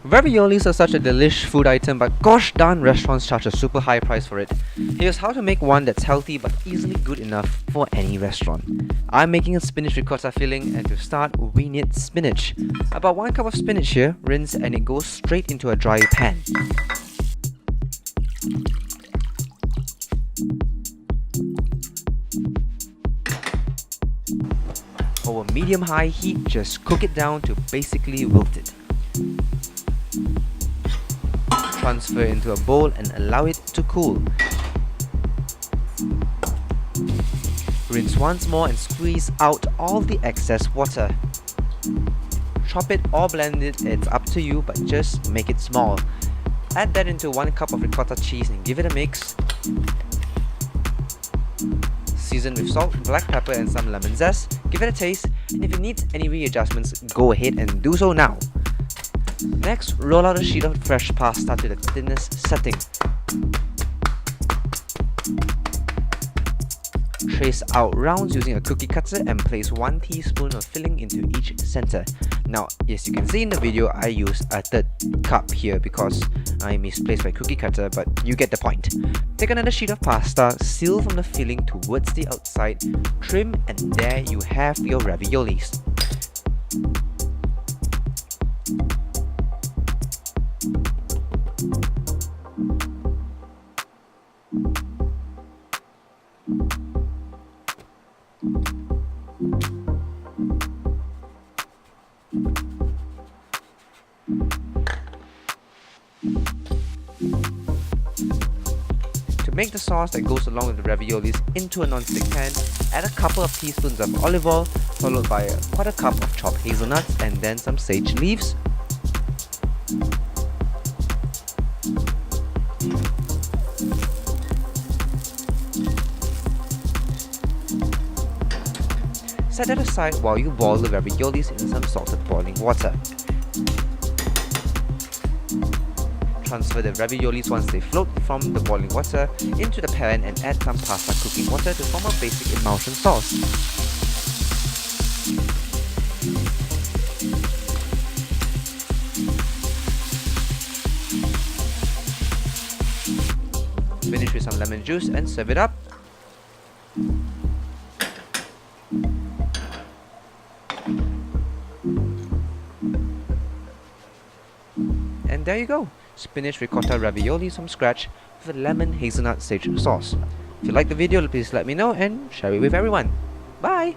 Raviolis are such a delish food item, but gosh darn restaurants charge a super high price for it. Here's how to make one that's healthy but easily good enough for any restaurant. I'm making a spinach ricotta filling, and to start we need spinach. About 1 cup of spinach here, rinse, and it goes straight into a dry pan. Over medium-high heat, just cook it down to basically wilted. Transfer into a bowl and allow it to cool. Rinse once more and squeeze out all the excess water. Chop it or blend it, it's up to you, but just make it small. Add that into 1 cup of ricotta cheese and give it a mix. Season with salt, black pepper and some lemon zest. Give it a taste, and if you need any readjustments, go ahead and do so now. Next, roll out a sheet of fresh pasta to the thinnest setting. Trace out rounds using a cookie cutter and place 1 teaspoon of filling into each center. Now, as you can see in the video, I use a 1/3 cup here because I misplaced my cookie cutter, but you get the point. Take another sheet of pasta, seal from the filling towards the outside, trim, and there you have your raviolis. To make the sauce that goes along with the raviolis into a non-stick pan, add a couple of teaspoons of olive oil, followed by a 1/4 cup of chopped hazelnuts and then some sage leaves. Set that aside while you boil the raviolis in some salted boiling water. Transfer the raviolis once they float from the boiling water into the pan and add some pasta cooking water to form a basic emulsion sauce. Finish with some lemon juice and serve it up. And there you go, spinach ricotta raviolis from scratch with a lemon hazelnut sage sauce. If you like the video, please let me know and share it with everyone. Bye!